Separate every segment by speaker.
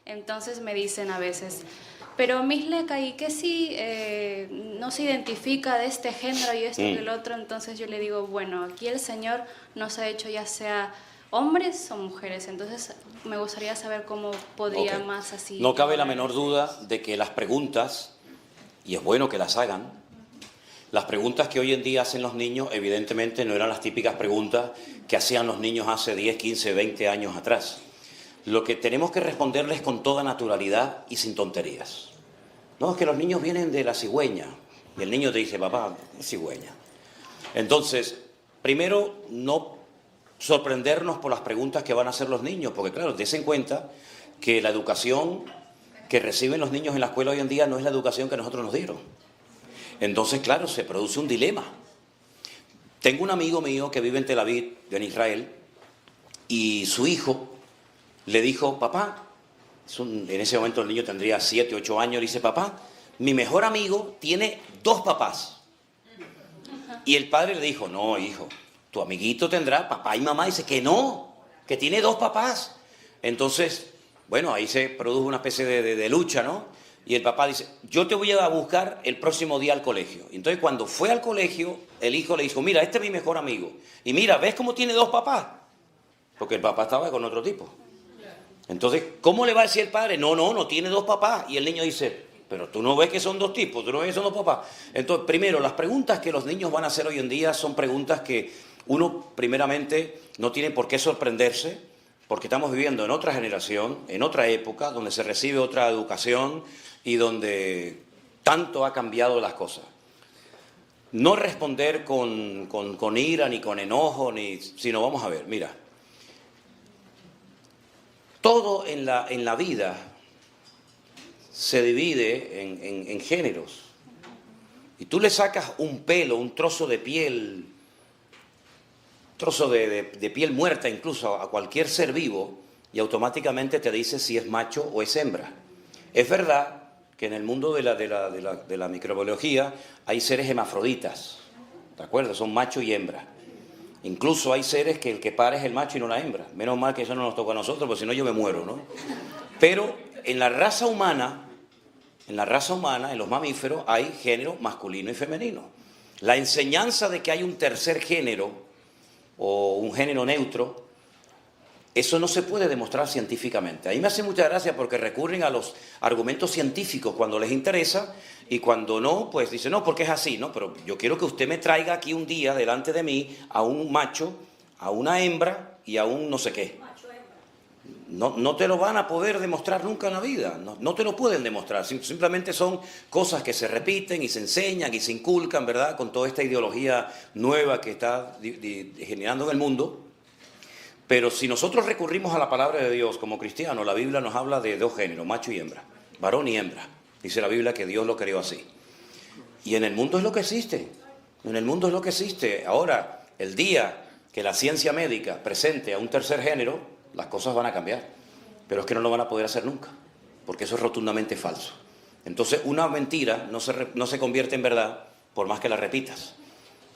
Speaker 1: Entonces me dicen a veces, pero Misleca, ¿y qué si no se identifica de este género y esto y el otro? Entonces yo le digo, bueno, aquí el Señor nos ha hecho ya sea hombres o mujeres, entonces me gustaría saber cómo podría más así.
Speaker 2: No cabe la menor duda de que las preguntas, y es bueno que las hagan, las preguntas que hoy en día hacen los niños evidentemente no eran las típicas preguntas que hacían los niños hace 10, 15, 20 años atrás. Lo que tenemos que responderles con toda naturalidad y sin tonterías. No, es que los niños vienen de la cigüeña. Y el niño te dice, papá, es cigüeña. Entonces, primero, no sorprendernos por las preguntas que van a hacer los niños, porque claro, des en cuenta que la educación que reciben los niños en la escuela hoy en día no es la educación que nosotros nos dieron. Entonces, claro, se produce un dilema. Tengo un amigo mío que vive en Tel Aviv, en Israel, y su hijo le dijo, papá, en ese momento el niño tendría 7, 8 años, le dice, papá, mi mejor amigo tiene 2 papás. Y el padre le dijo, no, hijo, tu amiguito tendrá papá y mamá. Y dice que no, que tiene 2 papás. Entonces, bueno, ahí se produjo una especie de lucha, ¿no? Y el papá dice, yo te voy a buscar el próximo día al colegio. Y entonces cuando fue al colegio, el hijo le dijo, mira, este es mi mejor amigo. Y mira, ¿ves cómo tiene 2 papás? Porque el papá estaba con otro tipo. Entonces, ¿cómo le va a decir el padre? No tiene 2 papás. Y el niño dice, pero tú no ves que son 2 tipos, tú no ves que son 2 papás. Entonces, primero, las preguntas que los niños van a hacer hoy en día son preguntas que uno, primeramente, no tiene por qué sorprenderse, porque estamos viviendo en otra generación, en otra época, donde se recibe otra educación y donde tanto ha cambiado las cosas. No responder con ira, ni con enojo, sino vamos a ver, mira, todo en la vida se divide en géneros. Y tú le sacas un pelo, un trozo de piel, trozo de piel muerta incluso a cualquier ser vivo y automáticamente te dice si es macho o es hembra. Es verdad que en el mundo de la microbiología hay seres hermafroditas, ¿de acuerdo? Son macho y hembra. Incluso hay seres que el que para es el macho y no la hembra. Menos mal que eso no nos toca a nosotros, porque si no yo me muero, ¿no? Pero en la raza humana, en los mamíferos, hay género masculino y femenino. La enseñanza de que hay un tercer género o un género neutro, eso no se puede demostrar científicamente. A mí me hace mucha gracia porque recurren a los argumentos científicos cuando les interesa y cuando no, pues dicen, no, porque es así, ¿no? Pero yo quiero que usted me traiga aquí un día delante de mí a un macho, a una hembra y a un no sé qué. No te lo van a poder demostrar nunca en la vida, no te lo pueden demostrar. Simplemente son cosas que se repiten y se enseñan y se inculcan, ¿verdad? Con toda esta ideología nueva que está generando en el mundo. Pero si nosotros recurrimos a la palabra de Dios como cristianos, la Biblia nos habla de 2 géneros, macho y hembra, varón y hembra. Dice la Biblia que Dios lo creó así. Y en el mundo es lo que existe. En el mundo es lo que existe. Ahora, el día que la ciencia médica presente a un tercer género, las cosas van a cambiar. Pero es que no lo van a poder hacer nunca, porque eso es rotundamente falso. Entonces, una mentira no se convierte en verdad por más que la repitas.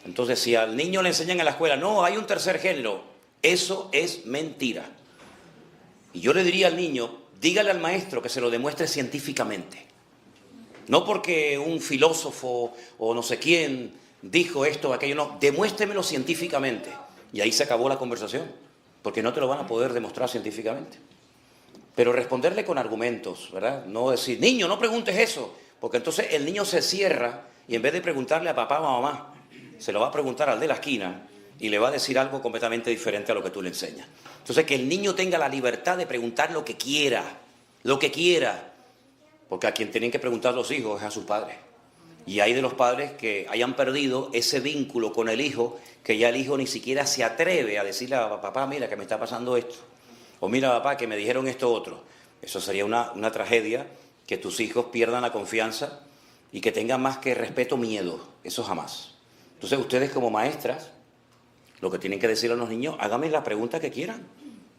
Speaker 2: Entonces, si al niño le enseñan en la escuela, no, hay un tercer género, eso es mentira. Y yo le diría al niño, dígale al maestro que se lo demuestre científicamente. No porque un filósofo o no sé quién dijo esto o aquello, no, demuéstremelo científicamente. Y ahí se acabó la conversación, porque no te lo van a poder demostrar científicamente. Pero responderle con argumentos, ¿verdad? No decir, niño, no preguntes eso, porque entonces el niño se cierra y en vez de preguntarle a papá o a mamá, se lo va a preguntar al de la esquina y le va a decir algo completamente diferente a lo que tú le enseñas. Entonces, que el niño tenga la libertad de preguntar lo que quiera, porque a quien tienen que preguntar los hijos es a sus padres. Y hay de los padres que hayan perdido ese vínculo con el hijo, que ya el hijo ni siquiera se atreve a decirle a papá, mira que me está pasando esto, o mira papá que me dijeron esto otro. Eso sería una tragedia, que tus hijos pierdan la confianza y que tengan más que respeto, miedo. Eso jamás. Entonces ustedes como maestras, lo que tienen que decir a los niños, háganme la pregunta que quieran.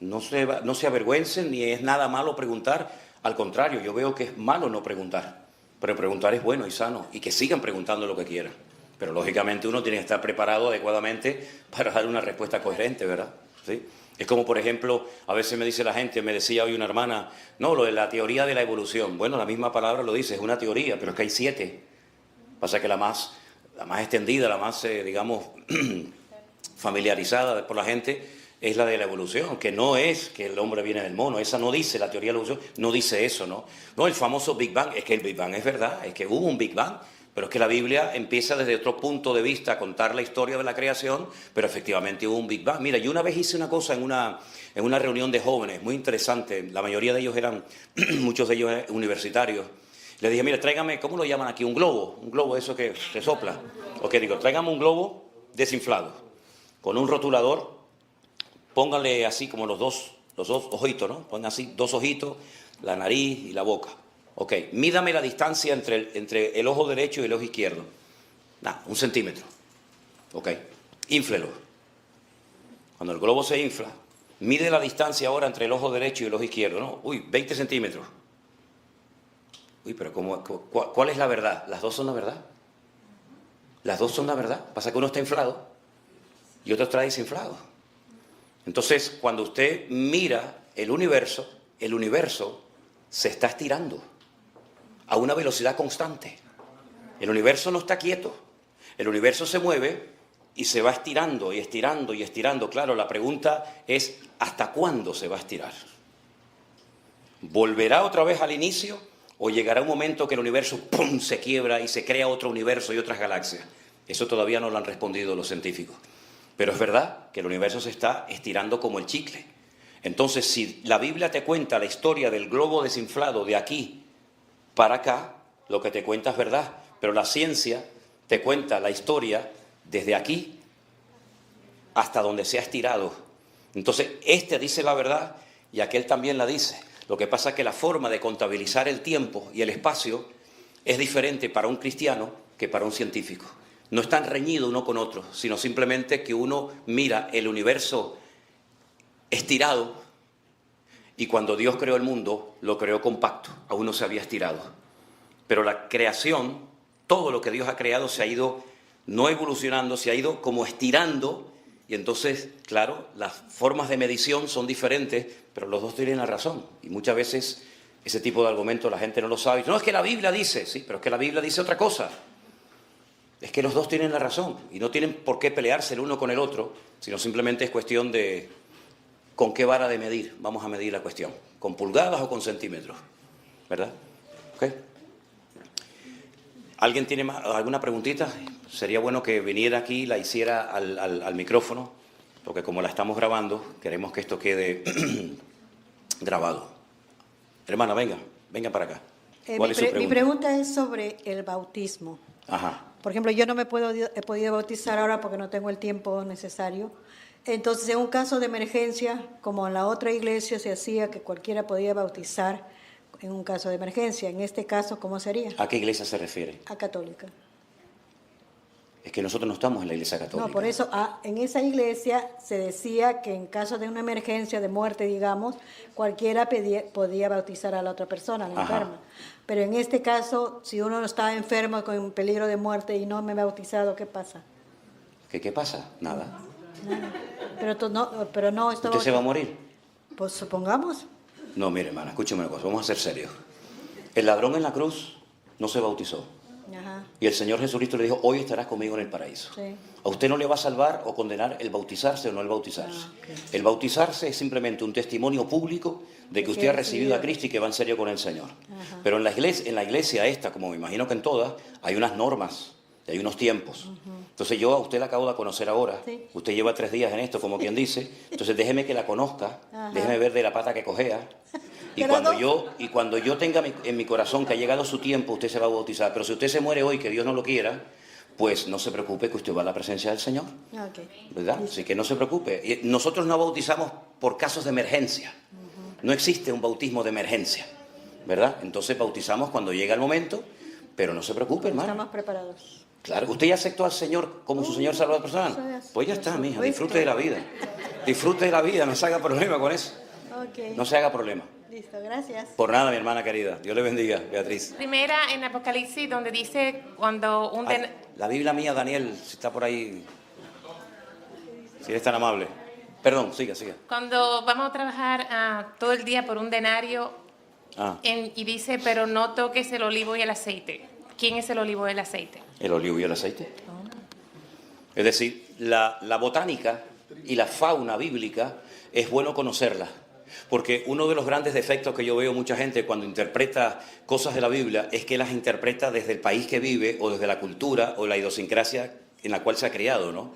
Speaker 2: No se avergüencen, ni es nada malo preguntar. Al contrario, yo veo que es malo no preguntar. Pero preguntar es bueno y sano, y que sigan preguntando lo que quieran. Pero lógicamente uno tiene que estar preparado adecuadamente para dar una respuesta coherente, ¿verdad? ¿sí? Es como, por ejemplo, a veces me dice la gente, me decía hoy una hermana, no, lo de la teoría de la evolución. Bueno, la misma palabra lo dice, es una teoría, pero es que hay 7. Pasa que la más extendida, la más, digamos, familiarizada por la gente es la de la evolución, que no es que el hombre viene del mono, esa no dice, la teoría de la evolución no dice eso, ¿no? No, el famoso Big Bang, es que el Big Bang es verdad, es que hubo un Big Bang, pero es que la Biblia empieza desde otro punto de vista a contar la historia de la creación, pero efectivamente hubo un Big Bang. Mira, yo una vez hice una cosa en una reunión de jóvenes, muy interesante, la mayoría de ellos eran, muchos de ellos universitarios. Les dije, mira, tráigame, ¿cómo lo llaman aquí? Un globo eso que se sopla. Ok, digo, tráigame un globo desinflado, con un rotulador, pónganle así como los dos ojitos, ¿no? Pongan así 2 ojitos, la nariz y la boca. Ok, mídame la distancia entre el ojo derecho y el ojo izquierdo. Nada, 1 centímetro. Ok, inflelo. Cuando el globo se infla, mide la distancia ahora entre el ojo derecho y el ojo izquierdo, ¿no? Uy, 20 centímetros. Uy, pero ¿cuál es la verdad? ¿Las dos son la verdad? Las dos son la verdad. Pasa que uno está inflado y otro está desinflado. Entonces, cuando usted mira el universo se está estirando a una velocidad constante. El universo no está quieto. El universo se mueve y se va estirando y estirando y estirando. Claro, la pregunta es, ¿hasta cuándo se va a estirar? ¿Volverá otra vez al inicio o llegará un momento que el universo ¡pum!, se quiebra y se crea otro universo y otras galaxias? Eso todavía no lo han respondido los científicos. Pero es verdad que el universo se está estirando como el chicle. Entonces, si la Biblia te cuenta la historia del globo desinflado de aquí para acá, lo que te cuenta es verdad. Pero la ciencia te cuenta la historia desde aquí hasta donde se ha estirado. Entonces, este dice la verdad y aquel también la dice. Lo que pasa es que la forma de contabilizar el tiempo y el espacio es diferente para un cristiano que para un científico. No están reñidos uno con otro, sino simplemente que uno mira el universo estirado y cuando Dios creó el mundo, lo creó compacto, aún no se había estirado. Pero la creación, todo lo que Dios ha creado se ha ido no evolucionando, se ha ido como estirando y entonces, claro, las formas de medición son diferentes, pero los dos tienen la razón. Y muchas veces ese tipo de argumentos la gente no lo sabe. No, es que la Biblia dice, sí, pero es que la Biblia dice otra cosa. Es que los dos tienen la razón y no tienen por qué pelearse el uno con el otro, sino simplemente es cuestión de con qué vara de medir vamos a medir la cuestión, con pulgadas o con centímetros, ¿verdad? ¿Ok? ¿Alguien tiene alguna preguntita? Sería bueno que viniera aquí y la hiciera al micrófono, porque como la estamos grabando, queremos que esto quede grabado. Hermana, venga para acá. ¿Cuál es su pregunta?
Speaker 3: Mi pregunta es sobre el bautismo.
Speaker 2: Ajá.
Speaker 3: Por ejemplo, yo no he podido bautizar ahora porque no tengo el tiempo necesario. Entonces, en un caso de emergencia, como en la otra iglesia se hacía que cualquiera podía bautizar en un caso de emergencia, en este caso, ¿cómo sería?
Speaker 2: ¿A qué iglesia se refiere?
Speaker 3: A católica.
Speaker 2: Es que nosotros no estamos en la iglesia católica.
Speaker 3: No, por eso en esa iglesia se decía que en caso de una emergencia de muerte, digamos, cualquiera podía bautizar a la otra persona, a la enferma. Pero en este caso, si uno no estaba enfermo con peligro de muerte y no me he bautizado, ¿qué pasa?
Speaker 2: ¿Qué pasa? Nada.
Speaker 3: Pero no
Speaker 2: ¿Usted se va a morir?
Speaker 3: Pues supongamos.
Speaker 2: No, mire, hermana, escúcheme una cosa, vamos a ser serios. El ladrón en la cruz no se bautizó.
Speaker 3: Ajá.
Speaker 2: Y el Señor Jesucristo le dijo, hoy estarás conmigo en el paraíso.
Speaker 3: Sí.
Speaker 2: A usted no le va a salvar o condenar el bautizarse o no el bautizarse.
Speaker 3: Okay.
Speaker 2: El bautizarse es simplemente un testimonio público de que usted ha recibido a Cristo y que va en serio con el Señor.
Speaker 3: Ajá.
Speaker 2: Pero en la iglesia esta, como me imagino que en todas, hay unas normas, hay unos tiempos. Entonces yo a usted la acabo de conocer ahora.
Speaker 3: Sí.
Speaker 2: Usted lleva 3 días en esto, como quien dice. Entonces déjeme que la conozca, déjeme ver de la pata que cojea. Y cuando yo tenga en mi corazón que ha llegado su tiempo, usted se va a bautizar. Pero si usted se muere hoy, que Dios no lo quiera, pues no se preocupe que usted va a la presencia del Señor.
Speaker 3: Okay.
Speaker 2: ¿Verdad? Así que no se preocupe. Nosotros no bautizamos por casos de emergencia. No existe un bautismo de emergencia. ¿Verdad? Entonces bautizamos cuando llega el momento, pero no se preocupe, hermano.
Speaker 3: Estamos preparados.
Speaker 2: Claro, ¿usted ya aceptó al Señor como su Señor Salvador personal? Pues ya está, mija, disfrute de la vida. Disfrute de la vida, no se haga problema con eso.
Speaker 3: Okay.
Speaker 2: No se haga problema.
Speaker 3: Listo, gracias.
Speaker 2: Por nada, mi hermana querida. Dios le bendiga, Beatriz.
Speaker 4: Primera en Apocalipsis, donde dice cuando
Speaker 2: La Biblia mía, Daniel, si está por ahí, si eres tan amable. Perdón, siga, siga.
Speaker 4: Cuando vamos a trabajar todo el día por un denario y dice, pero no toques el olivo y el aceite. ¿Quién es el olivo y el aceite?
Speaker 2: El olivo y el aceite. Es decir, la botánica y la fauna bíblica es bueno conocerla. Porque uno de los grandes defectos que yo veo mucha gente cuando interpreta cosas de la Biblia es que las interpreta desde el país que vive o desde la cultura o la idiosincrasia en la cual se ha criado, ¿no?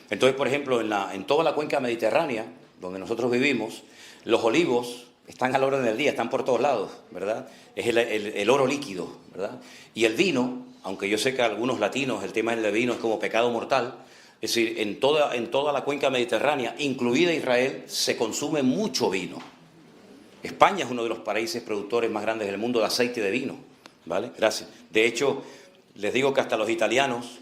Speaker 2: Entonces, por ejemplo, en toda la cuenca mediterránea, donde nosotros vivimos, los olivos están a la orden del día, están por todos lados, ¿verdad? Es el oro líquido, ¿verdad? Y el vino, aunque yo sé que a algunos latinos el tema del vino es como pecado mortal, es decir, en toda la cuenca mediterránea, incluida Israel, se consume mucho vino. España es uno de los países productores más grandes del mundo de aceite y de vino, ¿vale? Gracias. De hecho, les digo que hasta los italianos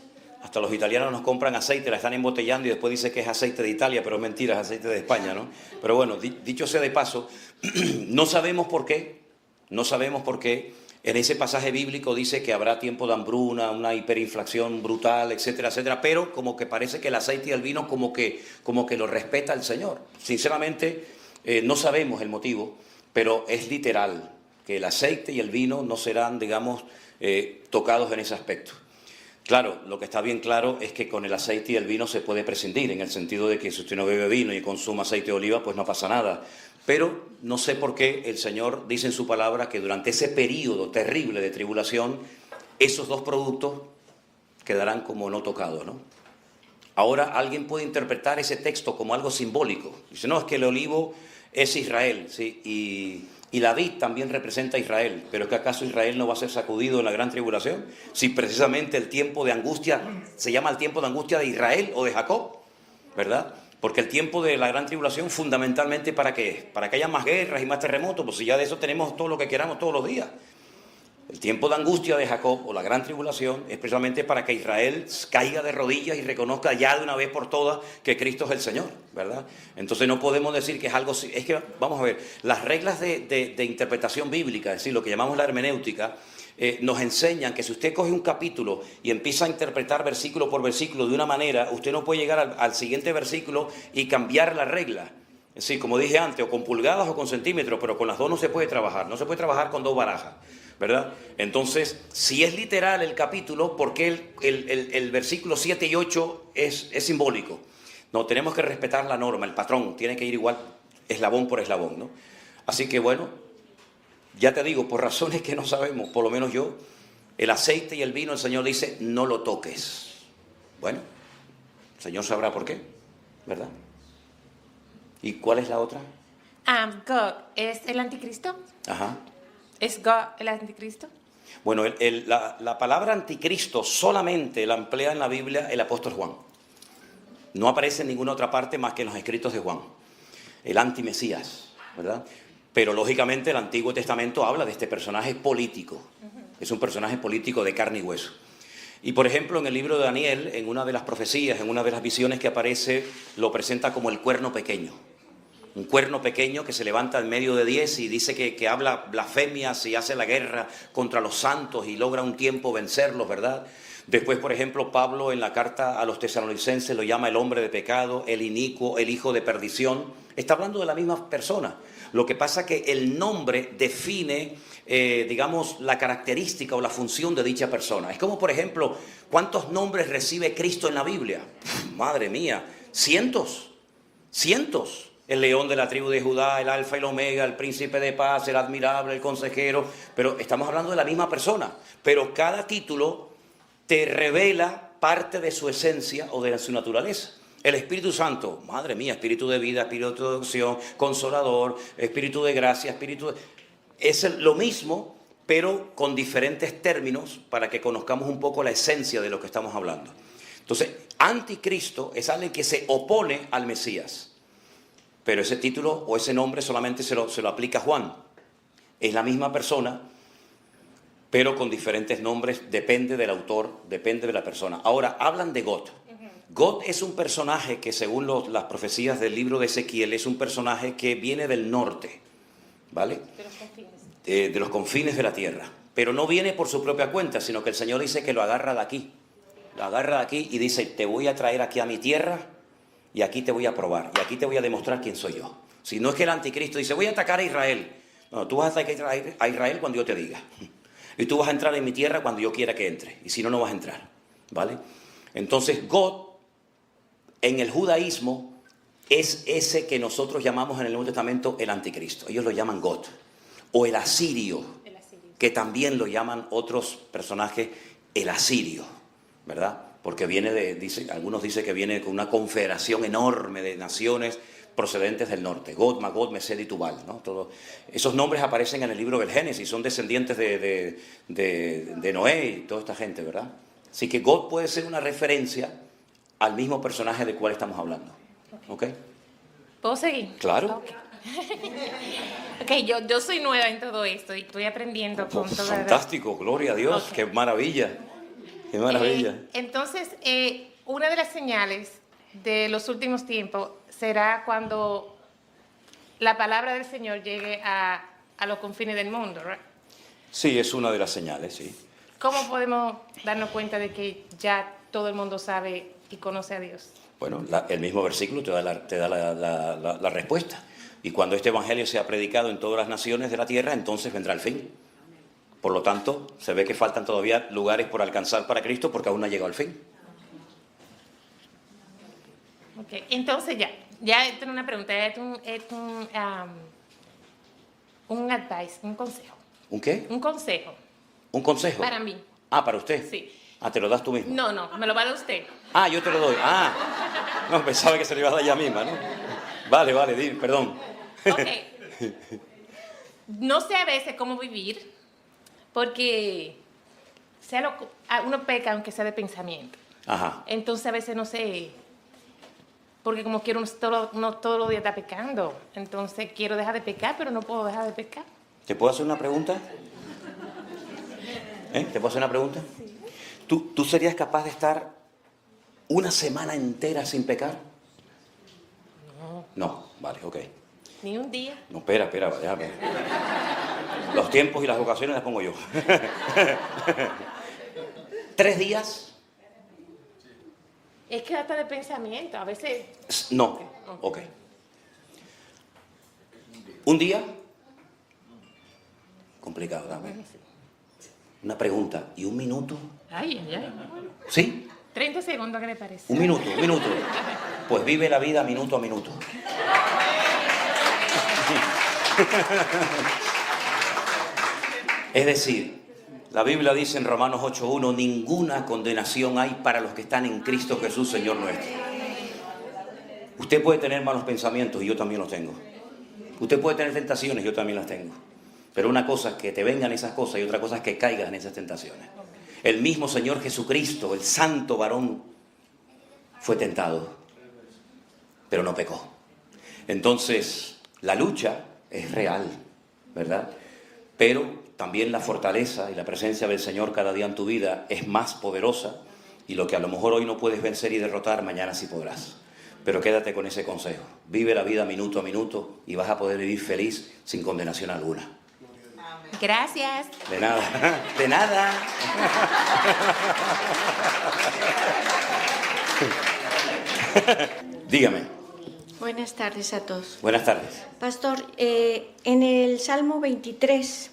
Speaker 2: nos compran aceite, la están embotellando y después dice que es aceite de Italia, pero es mentira, es aceite de España, ¿no? Pero bueno, dicho sea de paso, no sabemos por qué en ese pasaje bíblico dice que habrá tiempo de hambruna, una hiperinflación brutal, etcétera, etcétera, pero como que parece que el aceite y el vino como que lo respeta el Señor. Sinceramente, no sabemos el motivo, pero es literal que el aceite y el vino no serán, digamos, tocados en ese aspecto. Claro, lo que está bien claro es que con el aceite y el vino se puede prescindir, en el sentido de que si usted no bebe vino y consume aceite de oliva, pues no pasa nada. Pero no sé por qué el Señor dice en su palabra que durante ese periodo terrible de tribulación, esos dos productos quedarán como no tocados, ¿no? Ahora alguien puede interpretar ese texto como algo simbólico. Dice, no, es que el olivo es Israel, ¿sí? Y la vid también representa a Israel, pero ¿es que acaso Israel no va a ser sacudido en la gran tribulación? Si precisamente el tiempo de angustia se llama el tiempo de angustia de Israel o de Jacob, ¿verdad? Porque el tiempo de la gran tribulación fundamentalmente ¿para qué es? Para que haya más guerras y más terremotos, pues si ya de eso tenemos todo lo que queramos todos los días. El tiempo de angustia de Jacob o la gran tribulación es precisamente para que Israel caiga de rodillas y reconozca ya de una vez por todas que Cristo es el Señor, ¿verdad? Entonces no podemos decir que es algo... Es que, vamos a ver, las reglas de interpretación bíblica, es decir, lo que llamamos la hermenéutica, nos enseñan que si usted coge un capítulo y empieza a interpretar versículo por versículo de una manera, usted no puede llegar al siguiente versículo y cambiar la regla. Es decir, como dije antes, o con pulgadas o con centímetros, pero con las dos no se puede trabajar. No se puede trabajar con dos barajas, ¿verdad? Entonces, si es literal el capítulo, ¿por qué el versículo 7 y 8 es simbólico? No, tenemos que respetar la norma, el patrón, tiene que ir igual eslabón por eslabón, ¿no? Así que bueno, ya te digo, por razones que no sabemos, por lo menos yo, el aceite y el vino, el Señor dice, no lo toques. Bueno, el Señor sabrá por qué, ¿verdad? ¿Y cuál es la otra?
Speaker 4: God, ¿es el anticristo?
Speaker 2: Ajá.
Speaker 4: ¿Es God el anticristo?
Speaker 2: Bueno, la palabra anticristo solamente la emplea en la Biblia el apóstol Juan. No aparece en ninguna otra parte más que en los escritos de Juan. El antimesías, ¿verdad? Pero lógicamente el Antiguo Testamento habla de este personaje político. Es un personaje político de carne y hueso. Y por ejemplo en el libro de Daniel, en una de las profecías, en una de las visiones que aparece, lo presenta como el cuerno pequeño. Un cuerno pequeño que se levanta en medio de 10 y dice que habla blasfemias y hace la guerra contra los santos y logra un tiempo vencerlos, ¿verdad? Después, por ejemplo, Pablo en la carta a los tesalonicenses lo llama el hombre de pecado, el inicuo, el hijo de perdición. Está hablando de la misma persona. Lo que pasa que el nombre define, digamos, la característica o la función de dicha persona. Es como, por ejemplo, ¿cuántos nombres recibe Cristo en la Biblia? Madre mía, cientos. El león de la tribu de Judá, el alfa y el omega, el príncipe de paz, el admirable, el consejero. Pero estamos hablando de la misma persona. Pero cada título te revela parte de su esencia o de su naturaleza. El Espíritu Santo, madre mía, espíritu de vida, espíritu de adopción, consolador, espíritu de gracia, es lo mismo, pero con diferentes términos para que conozcamos un poco la esencia de lo que estamos hablando. Entonces, anticristo es alguien que se opone al Mesías. Pero ese título o ese nombre solamente se lo aplica a Juan. Es la misma persona, pero con diferentes nombres, depende del autor, depende de la persona. Ahora, hablan de God. God es un personaje que, según las profecías del libro de Ezequiel, es un personaje que viene del norte, ¿vale? De los confines. De los confines de la tierra. Pero no viene por su propia cuenta, sino que el Señor dice que lo agarra de aquí. Lo agarra de aquí y dice, te voy a traer aquí a mi tierra y aquí te voy a probar, y aquí te voy a demostrar quién soy yo. Si no es que el anticristo dice, voy a atacar a Israel. No, tú vas a atacar a Israel cuando yo te diga. Y tú vas a entrar en mi tierra cuando yo quiera que entre. Y si no, no vas a entrar. ¿Vale? Entonces, God, en el judaísmo, es ese que nosotros llamamos en el Nuevo Testamento el anticristo. Ellos lo llaman God. O el asirio, que también lo llaman otros personajes el asirio, ¿verdad? Porque viene algunos dicen que viene con una confederación enorme de naciones procedentes del norte. God, Magog, Mesed y Tubal, ¿no? Esos nombres aparecen en el libro del Génesis, son descendientes de Noé y toda esta gente, ¿verdad? Así que God puede ser una referencia al mismo personaje del cual estamos hablando. ¿Ok?
Speaker 4: ¿Puedo seguir?
Speaker 2: Claro.
Speaker 4: Ok, yo soy nueva en todo esto y estoy aprendiendo con toda
Speaker 2: Fantástico, gloria a Dios,
Speaker 4: Ok.
Speaker 2: qué maravilla, qué maravilla.
Speaker 4: Entonces, una de las señales de los últimos tiempos será cuando la palabra del Señor llegue a los confines del mundo, ¿right?
Speaker 2: Sí, es una de las señales, sí.
Speaker 4: ¿Cómo podemos darnos cuenta de que ya todo el mundo sabe y conoce a Dios?
Speaker 2: Bueno, el mismo versículo te da la respuesta. Y cuando este evangelio sea predicado en todas las naciones de la tierra, entonces vendrá el fin. Por lo tanto, se ve que faltan todavía lugares por alcanzar para Cristo porque aún no ha llegado el fin.
Speaker 4: Ok, entonces ya esto no es una pregunta, es un advice, un consejo.
Speaker 2: ¿Un qué?
Speaker 4: Un consejo
Speaker 2: ¿Un consejo?
Speaker 4: para mí.
Speaker 2: Ah, ¿para usted?
Speaker 4: Sí.
Speaker 2: Ah, ¿te lo das tú mismo?
Speaker 4: No, me lo va a dar usted.
Speaker 2: Ah, yo te lo doy. Ah, no, pensaba que se lo iba a dar ella misma, ¿no? Vale, dime, perdón.
Speaker 4: Ok. No sé a veces cómo vivir, porque uno peca aunque sea de pensamiento.
Speaker 2: Ajá.
Speaker 4: Entonces a veces no sé, porque como quiero no todos los días está pecando. Entonces quiero dejar de pecar, pero no puedo dejar de pecar.
Speaker 2: ¿Te puedo hacer una pregunta? ¿Te puedo hacer una pregunta? Sí. ¿Tú serías capaz de estar una semana entera sin pecar? No, vale, ok.
Speaker 4: Ni un día.
Speaker 2: No, espera, déjame. Los tiempos y las ocasiones las pongo yo. 3 días.
Speaker 4: Es que hasta de pensamiento, a veces...
Speaker 2: No, ok. ¿Un día? Complicado, dame. Una pregunta. ¿Y un minuto?
Speaker 4: Ay.
Speaker 2: ¿Sí?
Speaker 4: 30 segundos, ¿qué le parece?
Speaker 2: Un minuto. Pues vive la vida minuto a minuto. Es decir, la Biblia dice en Romanos 8:1, ninguna condenación hay para los que están en Cristo Jesús, Señor nuestro. Usted puede tener malos pensamientos y yo también los tengo. Usted puede tener tentaciones, yo también las tengo. Pero una cosa es que te vengan esas cosas y otra cosa es que caigas en esas tentaciones. El mismo Señor Jesucristo, el santo varón, fue tentado, pero no pecó. Entonces, la lucha es real, ¿verdad? Pero también la fortaleza y la presencia del Señor cada día en tu vida es más poderosa, y lo que a lo mejor hoy no puedes vencer y derrotar, mañana sí podrás. Pero quédate con ese consejo. Vive la vida minuto a minuto y vas a poder vivir feliz sin condenación alguna.
Speaker 4: Gracias.
Speaker 2: De nada, de nada. Dígame.
Speaker 5: Buenas tardes a todos.
Speaker 2: Buenas tardes.
Speaker 5: Pastor, en el Salmo 23,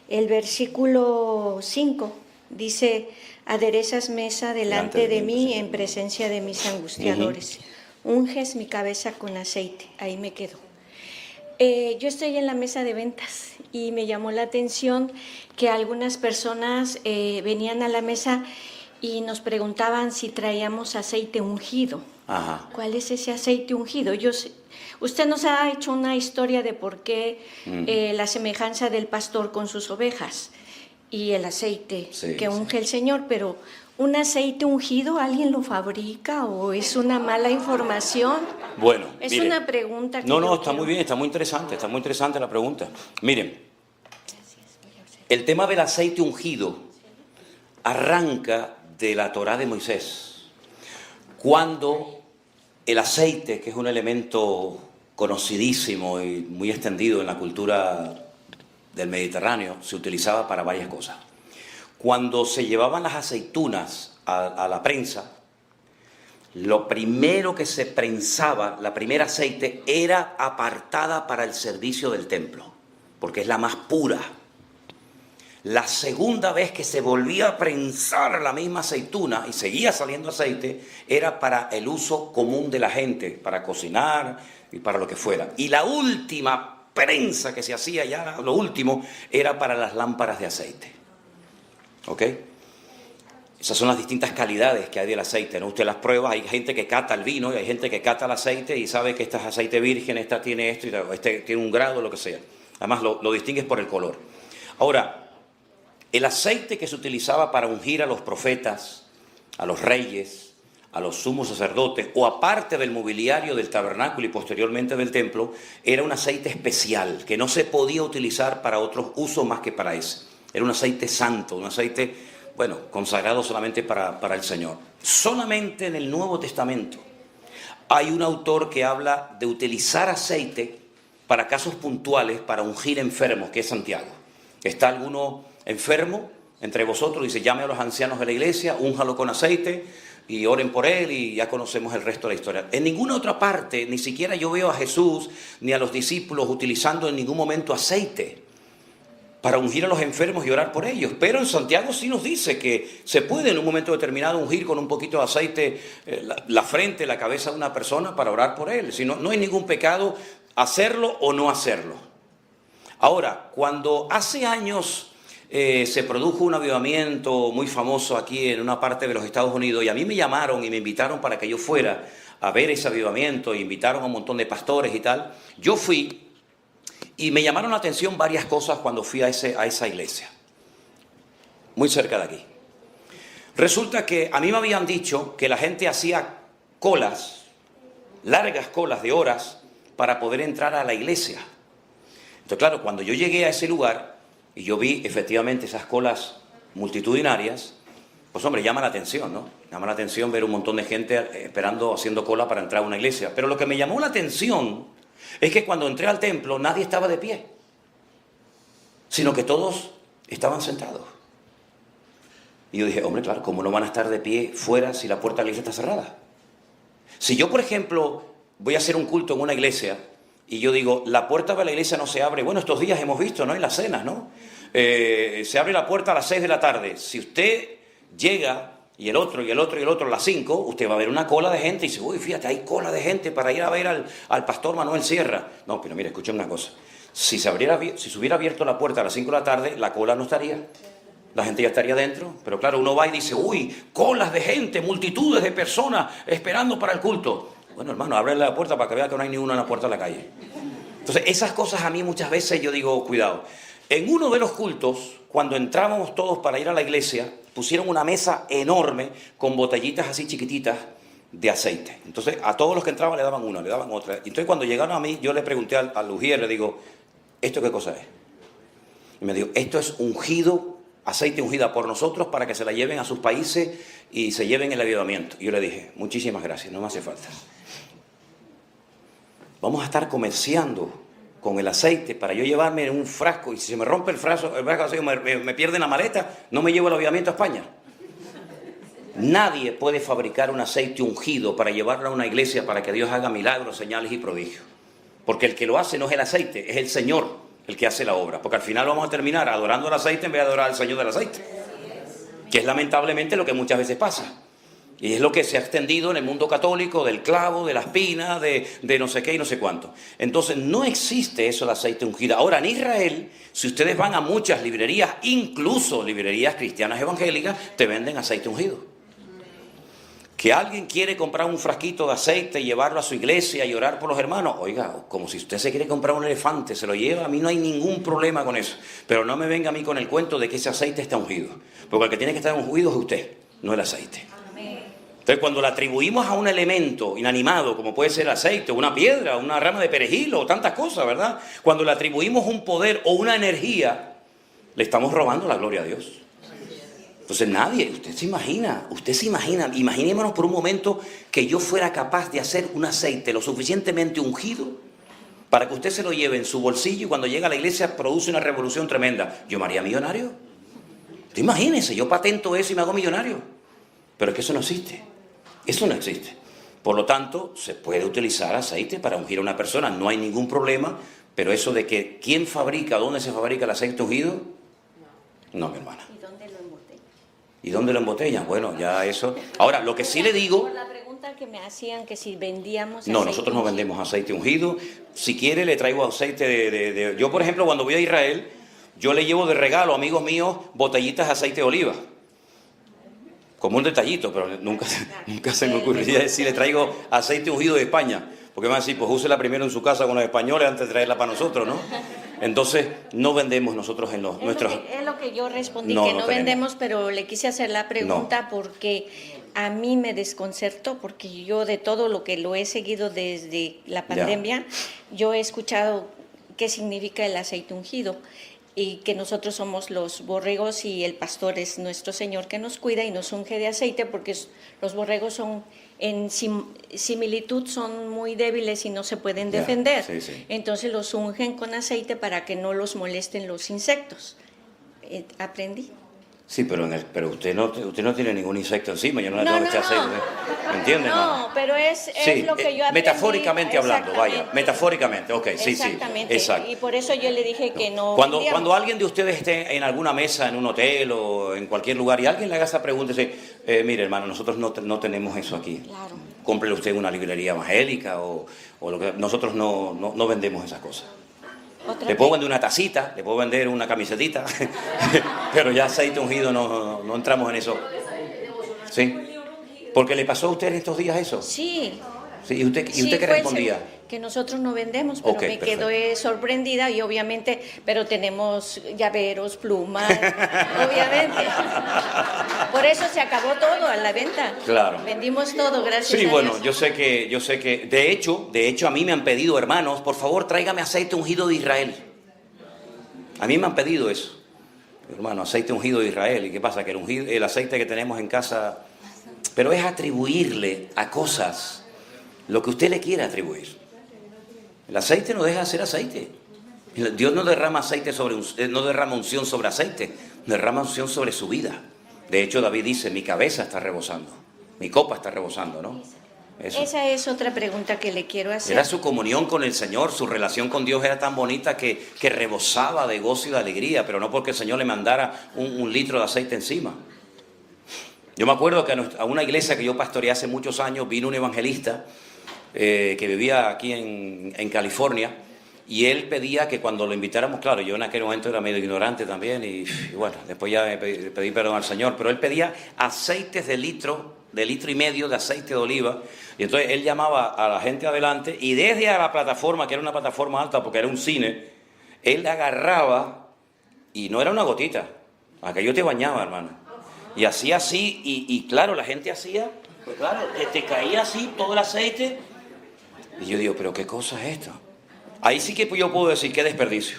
Speaker 5: el versículo 5, dice, aderezas mesa delante de mí en presencia de mis angustiadores. Unges mi cabeza con aceite. Ahí me quedo. Yo estoy en la mesa de ventas y me llamó la atención que algunas personas venían a la mesa y nos preguntaban si traíamos aceite ungido.
Speaker 2: Ajá.
Speaker 5: ¿Cuál es ese aceite ungido? Usted nos ha hecho una historia de por qué la semejanza del pastor con sus ovejas y el aceite que unge el Señor, pero ¿un aceite ungido alguien lo fabrica o es una mala información?
Speaker 2: Bueno,
Speaker 5: es
Speaker 2: mire,
Speaker 5: una pregunta que
Speaker 2: No, está muy bien, está muy interesante la pregunta. Miren, el tema del aceite ungido arranca de la Torá de Moisés, cuando el aceite, que es un elemento conocidísimo y muy extendido en la cultura del Mediterráneo, se utilizaba para varias cosas. Cuando se llevaban las aceitunas a la prensa, lo primero que se prensaba, la primera aceite, era apartada para el servicio del templo, porque es la más pura. La segunda vez que se volvía a prensar la misma aceituna y seguía saliendo aceite, era para el uso común de la gente, para cocinar y para lo que fuera. Y la última prensa que se hacía, ya lo último, era para las lámparas de aceite. ¿Ok? Esas son las distintas calidades que hay del aceite, ¿no? Usted las prueba, hay gente que cata el vino y hay gente que cata el aceite y sabe que este es aceite virgen, esta tiene esto, y este tiene un grado, lo que sea. Además lo distingues por el color. Ahora, el aceite que se utilizaba para ungir a los profetas, a los reyes, a los sumos sacerdotes, o aparte del mobiliario del tabernáculo y posteriormente del templo, era un aceite especial, que no se podía utilizar para otros usos más que para ese. Era un aceite santo, un aceite, bueno, consagrado solamente para el Señor. Solamente en el Nuevo Testamento hay un autor que habla de utilizar aceite para casos puntuales, para ungir enfermos, que es Santiago. Está alguno enfermo entre vosotros, dice, llame a los ancianos de la iglesia, únjalo con aceite y oren por él, y ya conocemos el resto de la historia. En ninguna otra parte, ni siquiera yo veo a Jesús ni a los discípulos utilizando en ningún momento aceite para ungir a los enfermos y orar por ellos. Pero en Santiago sí nos dice que se puede en un momento determinado ungir con un poquito de aceite la frente, la cabeza de una persona para orar por él. Si no, no hay ningún pecado hacerlo o no hacerlo. Ahora, cuando hace años se produjo un avivamiento muy famoso aquí en una parte de los Estados Unidos, y a mí me llamaron y me invitaron para que yo fuera a ver ese avivamiento, e invitaron a un montón de pastores y tal. Yo fui y me llamaron la atención varias cosas cuando fui a esa iglesia, muy cerca de aquí. Resulta que a mí me habían dicho que la gente hacía colas, largas colas de horas, para poder entrar a la iglesia. Entonces, claro, cuando yo llegué a ese lugar y yo vi efectivamente esas colas multitudinarias, pues hombre, llama la atención, ¿no? Llama la atención ver un montón de gente esperando, haciendo cola para entrar a una iglesia. Pero lo que me llamó la atención es que cuando entré al templo nadie estaba de pie, sino que todos estaban sentados. Y yo dije, hombre, claro, ¿cómo no van a estar de pie fuera si la puerta de la iglesia está cerrada? Si yo, por ejemplo, voy a hacer un culto en una iglesia y yo digo, la puerta de la iglesia no se abre. Bueno, estos días hemos visto, ¿no? En las cenas, ¿no? Se abre la puerta a las 6 de la tarde. Si usted llega y el otro a las 5, usted va a ver una cola de gente y dice, uy, fíjate, hay cola de gente para ir a ver al pastor Manuel Sierra. No, pero mire, escuchen una cosa. Si se hubiera abierto la puerta a las 5 de la tarde, la cola no estaría. La gente ya estaría dentro. Pero claro, uno va y dice, uy, colas de gente, multitudes de personas esperando para el culto. Bueno, hermano, ábrele la puerta para que vea que no hay ni uno en la puerta de la calle. Entonces, esas cosas a mí muchas veces yo digo, cuidado. En uno de los cultos, cuando entrábamos todos para ir a la iglesia, pusieron una mesa enorme con botellitas así chiquititas de aceite. Entonces, a todos los que entraban le daban una, le daban otra. Entonces, cuando llegaron a mí, yo le pregunté al ujier, le digo, ¿esto qué cosa es? Y me dijo, esto es ungido, aceite ungida por nosotros para que se la lleven a sus países y se lleven el avivamiento. Y yo le dije, muchísimas gracias, no me hace falta. Vamos a estar comerciando con el aceite para yo llevarme en un frasco, y si se me rompe el frasco me pierde la maleta, no me llevo el avivamiento a España. Nadie puede fabricar un aceite ungido para llevarlo a una iglesia para que Dios haga milagros, señales y prodigios. Porque el que lo hace no es el aceite, es el Señor el que hace la obra. Porque al final vamos a terminar adorando el aceite en vez de adorar al Señor del aceite. Que es lamentablemente lo que muchas veces pasa. Y es lo que se ha extendido en el mundo católico, del clavo, de la espina, de no sé qué y no sé cuánto. Entonces no existe eso de aceite ungido. Ahora en Israel, si ustedes van a muchas librerías, incluso librerías cristianas evangélicas, te venden aceite ungido. Que alguien quiere comprar un frasquito de aceite y llevarlo a su iglesia y orar por los hermanos, oiga, como si usted se quiere comprar un elefante, se lo lleva, a mí no hay ningún problema con eso. Pero no me venga a mí con el cuento de que ese aceite está ungido. Porque el que tiene que estar ungido es usted, no el aceite. Entonces, cuando le atribuimos a un elemento inanimado, como puede ser aceite, una piedra, una rama de perejil o tantas cosas, ¿verdad? Cuando le atribuimos un poder o una energía, le estamos robando la gloria a Dios. Entonces usted se imagina, imaginémonos por un momento que yo fuera capaz de hacer un aceite lo suficientemente ungido para que usted se lo lleve en su bolsillo y cuando llega a la iglesia produce una revolución tremenda. ¿Yo me haría millonario? Imagínense, yo patento eso y me hago millonario. Pero es que eso no existe. Eso no existe. Por lo tanto, se puede utilizar aceite para ungir a una persona, no hay ningún problema, pero eso de que quién fabrica, dónde se fabrica el aceite ungido, no, mi hermana.
Speaker 5: ¿Y dónde lo embotellan?
Speaker 2: ¿Y dónde lo embotellan? Bueno, ya eso... Ahora, lo que sí le digo...
Speaker 5: Por la pregunta que me hacían, que si vendíamos
Speaker 2: No,
Speaker 5: aceite
Speaker 2: nosotros no
Speaker 5: ungido.
Speaker 2: vendemos aceite ungido. Si quiere, le traigo aceite de... Yo, por ejemplo, cuando voy a Israel, yo le llevo de regalo a amigos míos botellitas de aceite de oliva. Como un detallito, pero nunca se me ocurriría decir, le traigo aceite ungido de España. Porque van a decir, pues úsela primero en su casa con los españoles antes de traerla para nosotros, ¿no? Entonces, no vendemos nosotros en los nuestros...
Speaker 5: Es lo que yo respondí,
Speaker 2: No,
Speaker 5: que
Speaker 2: no
Speaker 5: no
Speaker 2: tenemos.
Speaker 5: vendemos, pero le quise hacer la pregunta porque a mí me desconcertó, porque yo de todo lo que lo he seguido desde la pandemia, yo he escuchado qué significa el aceite ungido y que nosotros somos los borregos y el pastor es nuestro Señor que nos cuida y nos unge de aceite, porque los borregos son en similitud son muy débiles y no se pueden
Speaker 2: Ya,
Speaker 5: defender.
Speaker 2: sí, sí.
Speaker 5: Entonces los ungen con aceite para que no los molesten los insectos. Aprendí.
Speaker 2: Sí, pero, usted no tiene ningún insecto encima, yo no le
Speaker 5: No,
Speaker 2: tengo que
Speaker 5: no,
Speaker 2: echar
Speaker 5: no.
Speaker 2: aceite. ¿Me entiende,
Speaker 5: No,
Speaker 2: hermana?
Speaker 5: pero es lo que yo aprendí.
Speaker 2: Metafóricamente hablando, vaya,
Speaker 5: Exactamente.
Speaker 2: metafóricamente, ok, sí,
Speaker 5: Exactamente.
Speaker 2: exacto.
Speaker 5: Y por eso yo le dije que no.
Speaker 2: Cuando
Speaker 5: vendíamos.
Speaker 2: alguien de ustedes esté en alguna mesa, en un hotel o en cualquier lugar, y alguien le haga esa pregunta, dice, mire hermano, nosotros no tenemos eso aquí.
Speaker 5: Claro.
Speaker 2: Cómprele usted una librería evangélica o lo que nosotros no vendemos esas cosas.
Speaker 5: Otra
Speaker 2: Le puedo
Speaker 5: que-
Speaker 2: vender una tacita, le puedo vender una camisetita, pero ya aceite ungido no entramos en eso. ¿Sí? Porque le pasó a usted en estos días eso.
Speaker 5: Sí.
Speaker 2: Sí, ¿y usted
Speaker 5: Sí,
Speaker 2: qué
Speaker 5: fue
Speaker 2: respondía?
Speaker 5: que nosotros no vendemos, pero
Speaker 2: Ok,
Speaker 5: me
Speaker 2: perfecto.
Speaker 5: quedé sorprendida y obviamente, pero tenemos llaveros, plumas, obviamente. Por eso se acabó todo a la venta.
Speaker 2: Claro.
Speaker 5: Vendimos todo, gracias
Speaker 2: Sí,
Speaker 5: a
Speaker 2: bueno,
Speaker 5: Dios.
Speaker 2: yo sé que, de hecho a mí me han pedido, hermanos, por favor tráigame aceite ungido de Israel. A mí me han pedido eso. Hermano, aceite ungido de Israel. ¿Y qué pasa? Que el aceite que tenemos en casa, pero es atribuirle a cosas lo que usted le quiere atribuir. El aceite no deja de ser aceite. Dios no derrama aceite no derrama unción sobre aceite, derrama unción sobre su vida. De hecho, David dice, mi cabeza está rebosando, mi copa está rebosando, ¿no? Eso.
Speaker 5: Esa es otra pregunta que le quiero hacer.
Speaker 2: Era su comunión con el Señor, su relación con Dios era tan bonita que rebosaba de gozo y de alegría, pero no porque el Señor le mandara un litro de aceite encima. Yo me acuerdo que a una iglesia que yo pastoreé hace muchos años vino un evangelista que vivía aquí en California, y él pedía que cuando lo invitáramos, claro, yo en aquel momento era medio ignorante también, y bueno, después ya pedí perdón al Señor, pero él pedía aceites de litro y medio de aceite de oliva, y entonces él llamaba a la gente adelante, y desde a la plataforma, que era una plataforma alta porque era un cine, él agarraba, y no era una gotita, aquello te bañaba, hermano, y hacía así, y claro, la gente hacía, pues claro, te caía así todo el aceite. Y yo digo, ¿pero qué cosa es esto? Ahí sí que yo puedo decir, qué desperdicio.